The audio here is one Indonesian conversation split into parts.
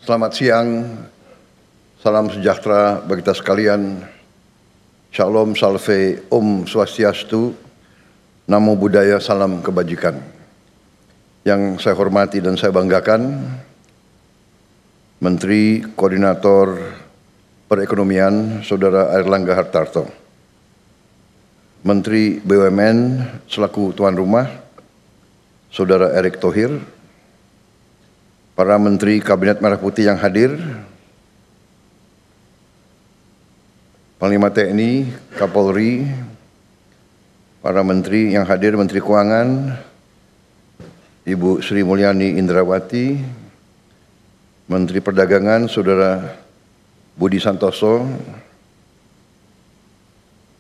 Selamat siang, salam sejahtera bagi kita sekalian. Shalom, salve, Om Swastiastu, Namo Buddhaya, salam kebajikan. Yang saya hormati dan saya banggakan, Menteri Koordinator Perekonomian, Saudara Airlangga Hartarto. Menteri BUMN selaku tuan rumah, Saudara Erick Thohir. Para Menteri Kabinet Merah Putih yang hadir, Panglima TNI, Kapolri, para Menteri yang hadir, Menteri Keuangan, Ibu Sri Mulyani Indrawati, Menteri Perdagangan, Saudara Budi Santoso,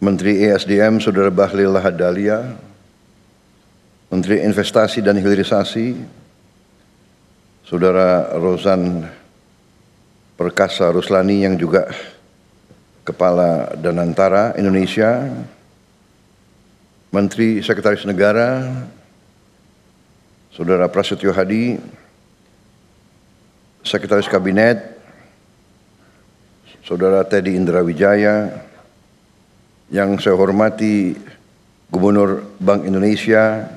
Menteri ESDM, Saudara Bahlil Lahadalia, Menteri Investasi dan Hilirisasi, Saudara Rozan Perkasa Ruslani yang juga Kepala Danantara Indonesia, Menteri Sekretaris Negara, Saudara Prasetyo Hadi, Sekretaris Kabinet, Saudara Teddy Indrawijaya, yang saya hormati Gubernur Bank Indonesia,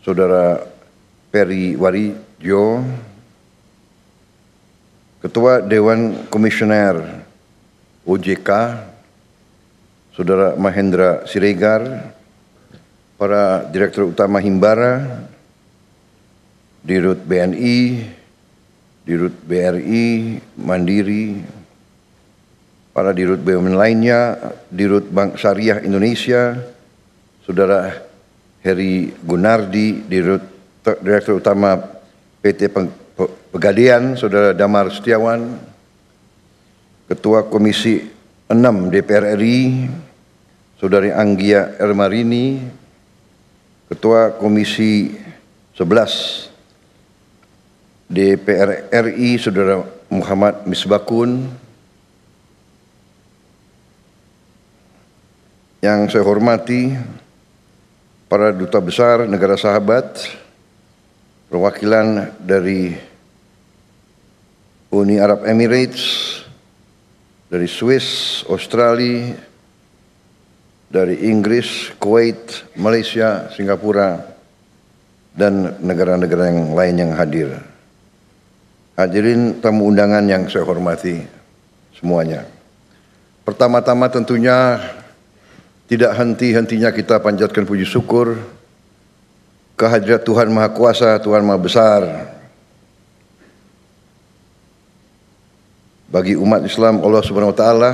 Saudara Peri Warjio, Ketua Dewan Komisioner OJK, Saudara Mahendra Siregar, para Direktur Utama Himbara, Dirut BNI, Dirut BRI, Mandiri, para Dirut BUMN lainnya, Dirut Bank Syariah Indonesia, Saudara Heri Gunardi, Direktur Utama PT Pegadaian, Saudara Damar Setiawan, Ketua Komisi 6 DPR RI, Saudari Anggia Ermarini, Ketua Komisi 11 DPR RI, Saudara Muhammad Misbakun, yang saya hormati para Duta Besar Negara Sahabat, perwakilan dari Uni Arab Emirates, dari Swiss, Australia, dari Inggris, Kuwait, Malaysia, Singapura, dan negara-negara yang lain yang hadir. Hadirin tamu undangan yang saya hormati semuanya. Pertama-tama tentunya tidak henti-hentinya kita panjatkan puji syukur kehadirat Tuhan Maha Kuasa, Tuhan Maha Besar, bagi umat Islam Allah Subhanahu wa taala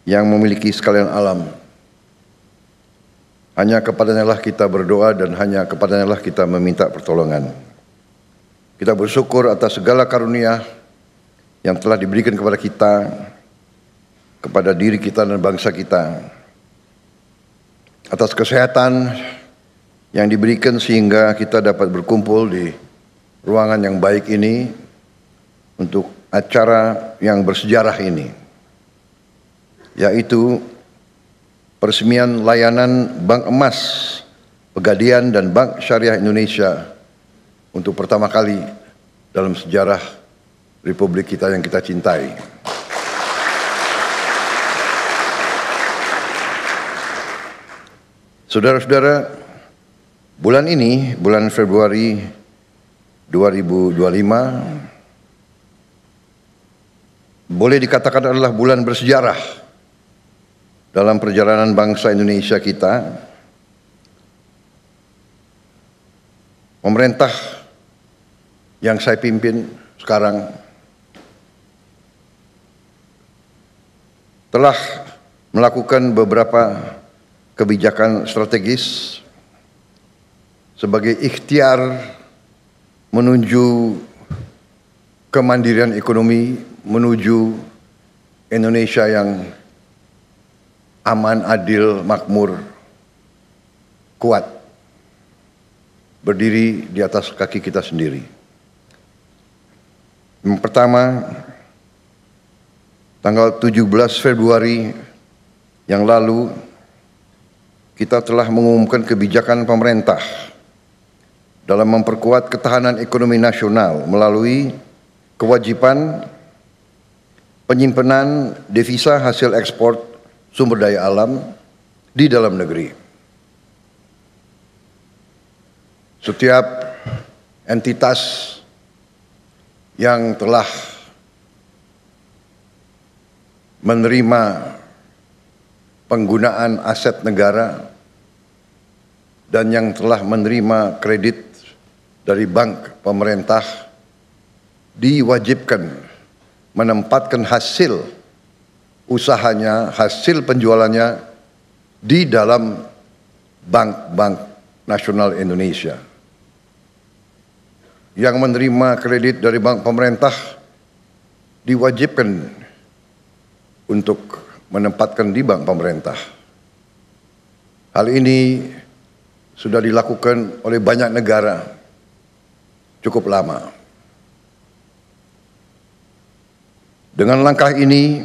yang memiliki sekalian alam. Hanya kepadanya lah kita berdoa dan hanya kepadanya lah kita meminta pertolongan. Kita bersyukur atas segala karunia yang telah diberikan kepada kita, kepada diri kita dan bangsa kita. Atas kesehatan yang diberikan sehingga kita dapat berkumpul di ruangan yang baik ini untuk acara yang bersejarah ini, yaitu peresmian layanan Bank Emas Pegadaian dan Bank Syariah Indonesia untuk pertama kali dalam sejarah Republik kita yang kita cintai. Saudara-saudara, bulan ini, bulan Februari 2025, boleh dikatakan adalah bulan bersejarah dalam perjalanan bangsa Indonesia kita. Pemerintah yang saya pimpin sekarang telah melakukan beberapa kebijakan strategis sebagai ikhtiar menuju kemandirian ekonomi, menuju Indonesia yang aman, adil, makmur, kuat, berdiri di atas kaki kita sendiri. Yang pertama, tanggal 17 Februari yang lalu, kita telah mengumumkan kebijakan pemerintah dalam memperkuat ketahanan ekonomi nasional melalui kewajiban penyimpanan devisa hasil ekspor sumber daya alam di dalam negeri. Setiap entitas yang telah menerima penggunaan aset negara dan yang telah menerima kredit dari bank pemerintah diwajibkan menempatkan hasil usahanya, hasil penjualannya di dalam bank-bank nasional Indonesia. Yang menerima kredit dari bank pemerintah diwajibkan untuk menempatkan di bank pemerintah. Hal ini sudah dilakukan oleh banyak negara cukup lama. Dengan langkah ini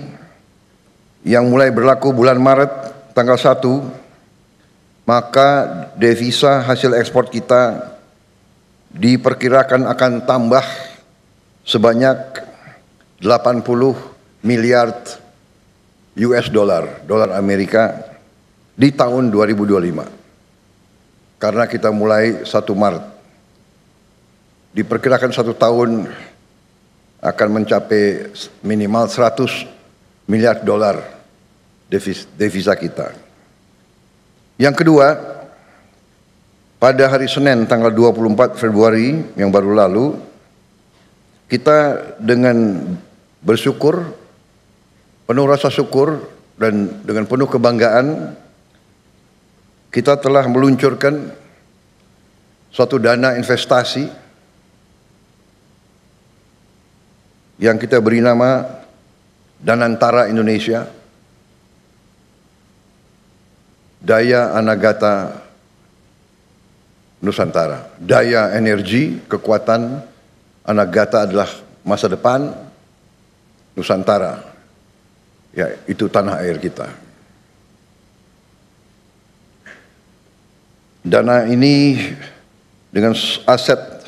yang mulai berlaku bulan Maret tanggal 1, maka devisa hasil ekspor kita diperkirakan akan tambah sebanyak 80 miliar US dolar Amerika di tahun 2025. Karena kita mulai 1 Maret. Diperkirakan 1 tahun akan mencapai minimal 100 miliar dolar devisa kita. Yang kedua, pada hari Senin tanggal 24 Februari yang baru lalu, kita dengan bersyukur, penuh rasa syukur dan dengan penuh kebanggaan, kita telah meluncurkan suatu dana investasi yang kita beri nama Danantara Indonesia, Daya Anagata Nusantara. Daya energi, kekuatan, Anagata adalah masa depan, Nusantara, ya itu tanah air kita. Dana ini dengan aset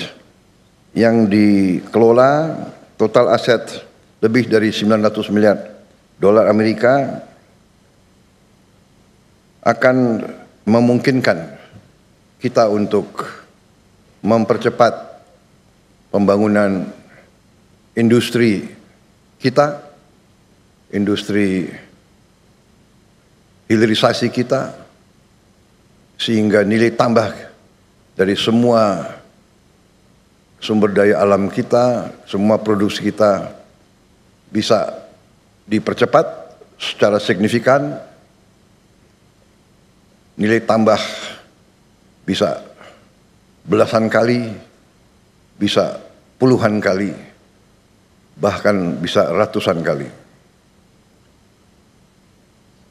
yang dikelola, total aset lebih dari 900 miliar dolar Amerika, akan memungkinkan kita untuk mempercepat pembangunan industri kita, industri hilirisasi kita, sehingga nilai tambah dari semua sumber daya alam kita, semua produksi kita bisa dipercepat secara signifikan, nilai tambah bisa belasan kali, bisa puluhan kali, bahkan bisa ratusan kali.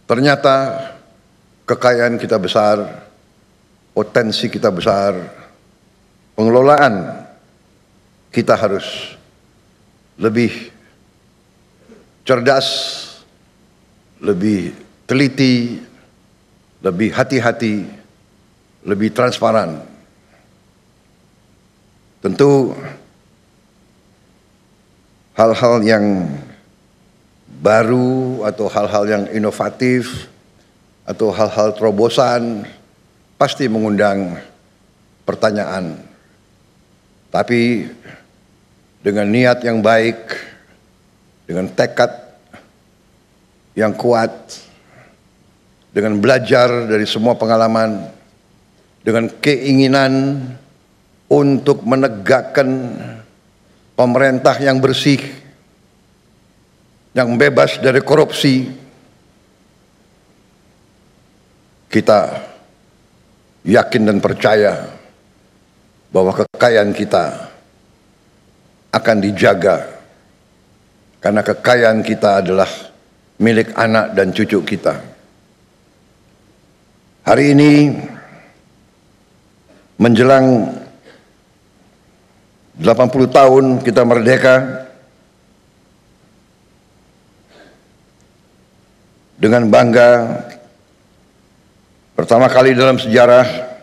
Ternyata kekayaan kita besar, potensi kita besar, pengelolaan kita harus lebih cerdas, lebih teliti, lebih hati-hati, lebih transparan. Tentu hal-hal yang baru atau hal-hal yang inovatif atau hal-hal terobosan pasti mengundang pertanyaan. Tapi dengan niat yang baik, dengan tekad yang kuat, dengan belajar dari semua pengalaman, dengan keinginan untuk menegakkan pemerintah yang bersih, yang bebas dari korupsi, kita yakin dan percaya bahwa kekayaan kita akan dijaga, karena kekayaan kita adalah milik anak dan cucu kita. Hari ini menjelang 80 tahun kita merdeka, dengan bangga pertama kali dalam sejarah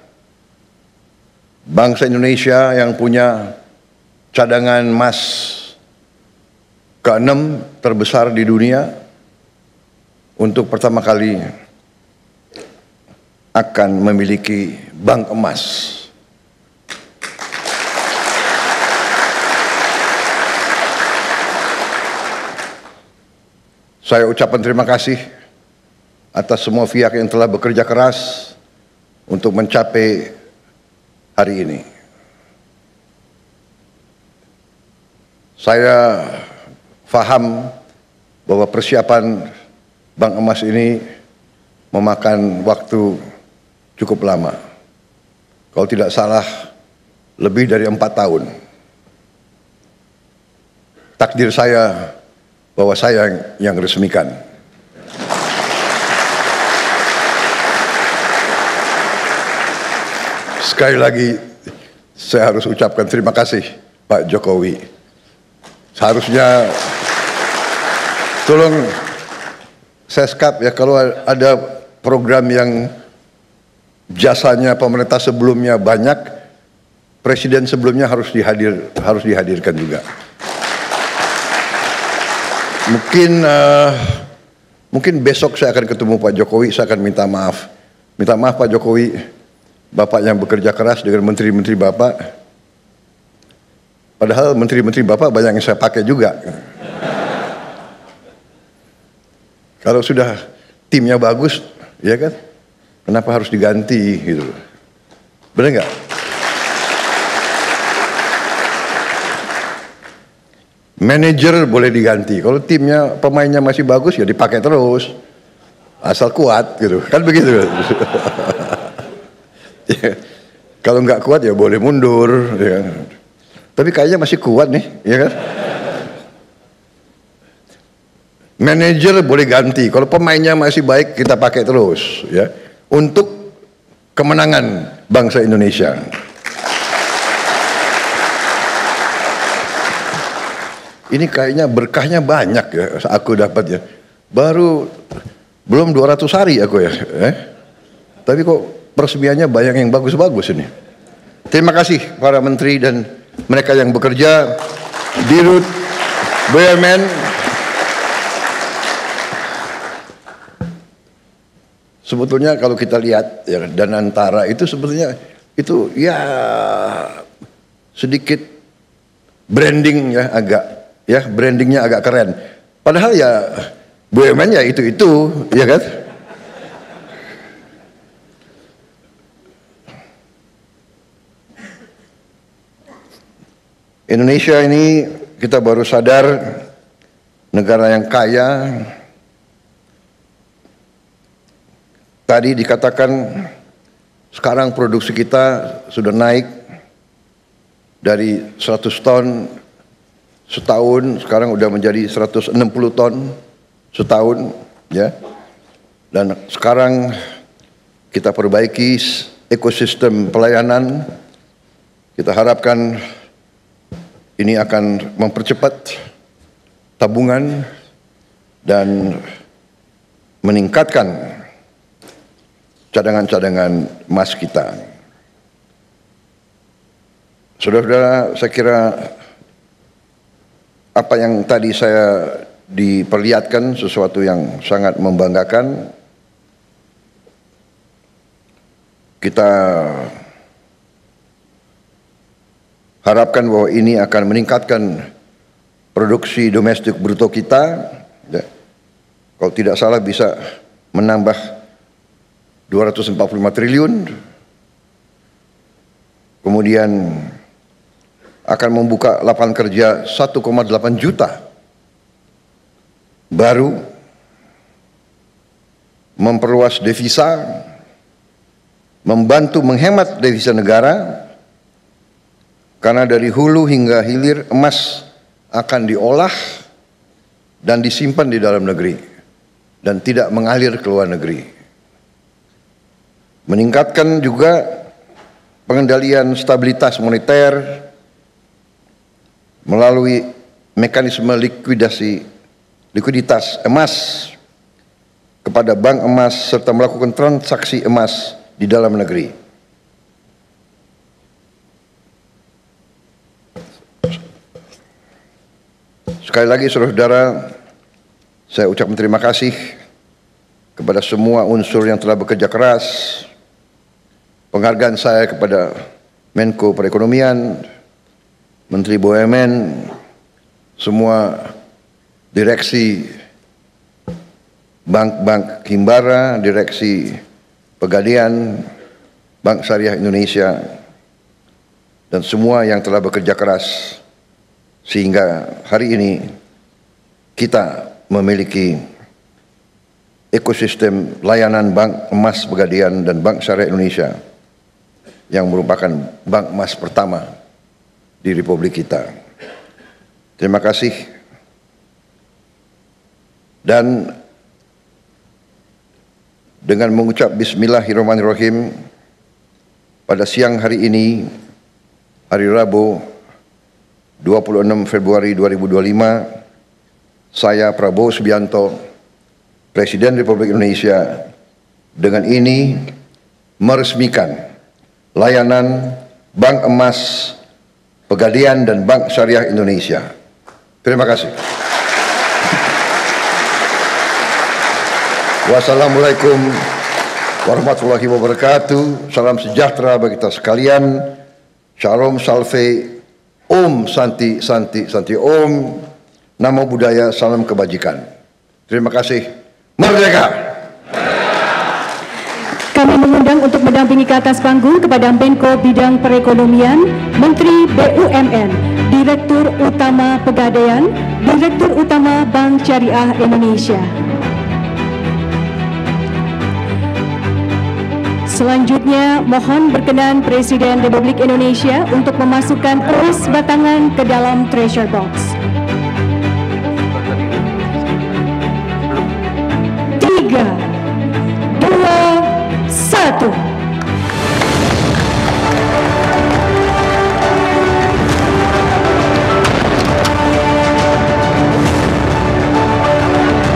bangsa Indonesia yang punya cadangan emas ke-6 terbesar di dunia, untuk pertama kali akan memiliki bank emas. Saya ucapkan terima kasih atas semua pihak yang telah bekerja keras untuk mencapai hari ini. Saya paham bahwa persiapan bank emas ini memakan waktu cukup lama. Kalau tidak salah, lebih dari 4 tahun. Takdir saya bahwa saya yang resmikan. Sekali lagi, saya harus ucapkan terima kasih Pak Jokowi. Seharusnya tolong Seskap ya, kalau ada program yang jasanya pemerintah sebelumnya banyak, presiden sebelumnya harus dihadirkan juga. Mungkin besok saya akan ketemu Pak Jokowi, saya akan minta maaf. Minta maaf Pak Jokowi, Bapak yang bekerja keras dengan menteri-menteri Bapak. Padahal menteri-menteri Bapak banyak yang saya pakai juga. Kalau sudah timnya bagus, ya kan? Kenapa harus diganti gitu? Benar nggak? Manajer boleh diganti. Kalau timnya pemainnya masih bagus ya dipakai terus, asal kuat gitu. Kan begitu. Ya. Kalau nggak kuat ya boleh mundur. Ya. Tapi kayaknya masih kuat nih, ya kan? Manajer boleh ganti. Kalau pemainnya masih baik kita pakai terus, ya. Untuk kemenangan bangsa Indonesia. Ini kayaknya berkahnya banyak ya, aku dapat ya. Belum 200 hari aku ya. Tapi kok peresmiannya banyak yang bagus-bagus ini. Terima kasih para menteri dan mereka yang bekerja, Dirut, BUMN. Sebetulnya kalau kita lihat ya, dan antara itu sebetulnya itu ya sedikit branding ya, brandingnya agak keren. Padahal ya BUMN ya itu ya kan. Indonesia ini kita baru sadar negara yang kaya. Tadi dikatakan sekarang produksi kita sudah naik dari 100 ton setahun, sekarang udah menjadi 160 ton setahun, ya. Dan sekarang kita perbaiki ekosistem pelayanan. Kita harapkan ini akan mempercepat tabungan dan meningkatkan cadangan-cadangan emas kita. Saudara-saudara, saya kira apa yang tadi saya diperlihatkan sesuatu yang sangat membanggakan. Kita harapkan bahwa ini akan meningkatkan produksi domestik bruto kita. Ya. Kalau tidak salah bisa menambah 245 triliun, kemudian akan membuka lapangan kerja 1,8 juta baru, memperluas devisa, membantu menghemat devisa negara, karena dari hulu hingga hilir emas akan diolah dan disimpan di dalam negeri dan tidak mengalir ke luar negeri. Meningkatkan juga pengendalian stabilitas moneter melalui mekanisme likuiditas emas kepada bank emas serta melakukan transaksi emas di dalam negeri. Sekali lagi saudara-saudara, saya ucapkan terima kasih kepada semua unsur yang telah bekerja keras. Penghargaan saya kepada Menko Perekonomian, Menteri BUMN, semua direksi bank-bank Himbara, direksi Pegadaian, Bank Syariah Indonesia, dan semua yang telah bekerja keras sehingga hari ini kita memiliki ekosistem layanan Bank Emas Pegadaian dan Bank Syariah Indonesia yang merupakan bank emas pertama di Republik kita. Terima kasih. Dan dengan mengucap Bismillahirrahmanirrahim, pada siang hari ini, hari Rabu 26 Februari 2025, saya Prabowo Subianto, Presiden Republik Indonesia, dengan ini meresmikan layanan Bank Emas Pegadaian dan Bank Syariah Indonesia. Terima kasih. Wassalamualaikum warahmatullahi wabarakatuh. Salam sejahtera bagi kita sekalian. Shalom Salve, Om Santi Santi Santi Om. Namo Buddhaya, salam kebajikan. Terima kasih. Merdeka! Kami mengundang untuk mendampingi ke atas panggung kepada Menko Bidang Perekonomian, Menteri BUMN, Direktur Utama Pegadaian, Direktur Utama Bank Syariah Indonesia. Selanjutnya, mohon berkenan Presiden Republik Indonesia untuk memasukkan emas batangan ke dalam treasure box. 3, 2, 1.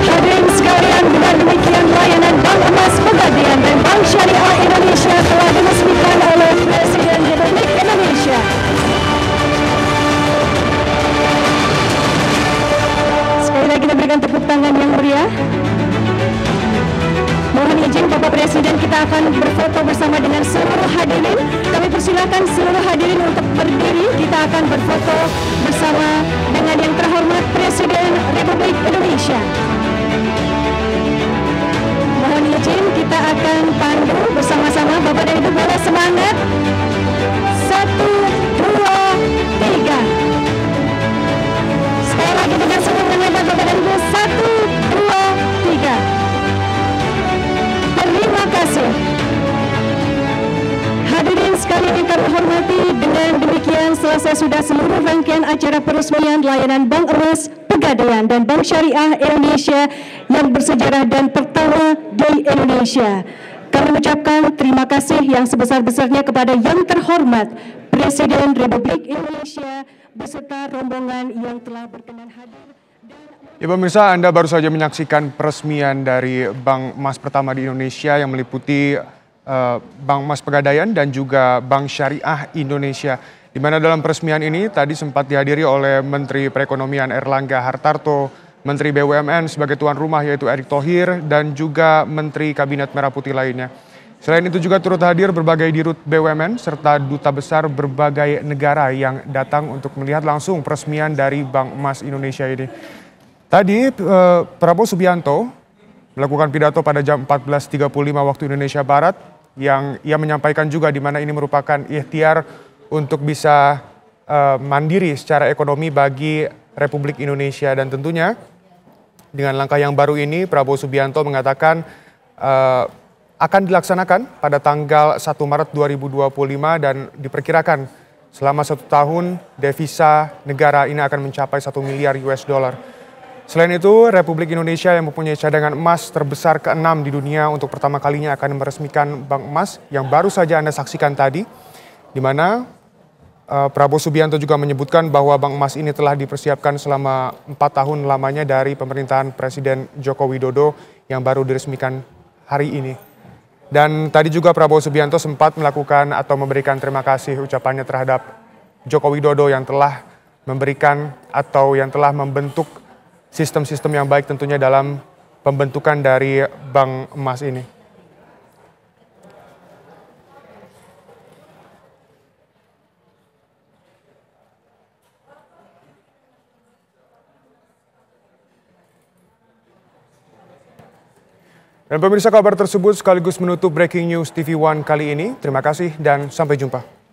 Hadirin sekalian, dengan demikian layanan Bank Emas Pegadaian dan Bank Syariah Indonesia telah diresmikan oleh Presiden Republik Indonesia. Sekali lagi kita berikan tepuk tangan yang meriah. Mohon izin Bapak Presiden, kita akan berfoto bersama dengan seluruh hadirin. Kami persilakan seluruh hadirin untuk berdiri. Kita akan berfoto bersama dengan yang terhormat Presiden Republik Indonesia. Mohon izin, kita akan pandu bersama-sama. Bapak dan Ibu boleh semangat. 1, 2, 3. Sekali lagi dengan seluruh hebat Bapak dan Ibu. 1, 2, 3. Terima kasih. Hadirin sekalian yang kami hormati, dengan demikian selesai sudah seluruh rangkaian acara peresmian layanan Bank Emas Pegadaian dan Bank Syariah Indonesia yang bersejarah dan pertama di Indonesia. Kami ucapkan terima kasih yang sebesar-besarnya kepada yang terhormat Presiden Republik Indonesia beserta rombongan yang telah berkenan hadir. Ya pemirsa, Anda baru saja menyaksikan peresmian dari Bank Emas pertama di Indonesia yang meliputi Bank Emas Pegadaian dan juga Bank Syariah Indonesia. Di mana dalam peresmian ini tadi sempat dihadiri oleh Menteri Perekonomian Erlangga Hartarto, Menteri BUMN sebagai tuan rumah yaitu Erick Thohir, dan juga Menteri Kabinet Merah Putih lainnya. Selain itu juga turut hadir berbagai dirut BUMN serta duta besar berbagai negara yang datang untuk melihat langsung peresmian dari Bank Emas Indonesia ini. Tadi Prabowo Subianto melakukan pidato pada jam 14.35 waktu Indonesia Barat yang ia menyampaikan juga di mana ini merupakan ikhtiar untuk bisa mandiri secara ekonomi bagi Republik Indonesia, dan tentunya dengan langkah yang baru ini Prabowo Subianto mengatakan akan dilaksanakan pada tanggal 1 Maret 2025 dan diperkirakan selama 1 tahun devisa negara ini akan mencapai 1 miliar US dollar. Selain itu, Republik Indonesia yang mempunyai cadangan emas terbesar ke-6 di dunia untuk pertama kalinya akan meresmikan Bank Emas yang baru saja Anda saksikan tadi, di mana Prabowo Subianto juga menyebutkan bahwa Bank Emas ini telah dipersiapkan selama 4 tahun lamanya dari pemerintahan Presiden Joko Widodo yang baru diresmikan hari ini. Dan tadi juga Prabowo Subianto sempat melakukan atau memberikan terima kasih ucapannya terhadap Joko Widodo yang telah memberikan atau yang telah membentuk sistem-sistem yang baik tentunya dalam pembentukan dari Bank Emas ini. Dan pemirsa, kabar tersebut sekaligus menutup Breaking News TV One kali ini. Terima kasih dan sampai jumpa.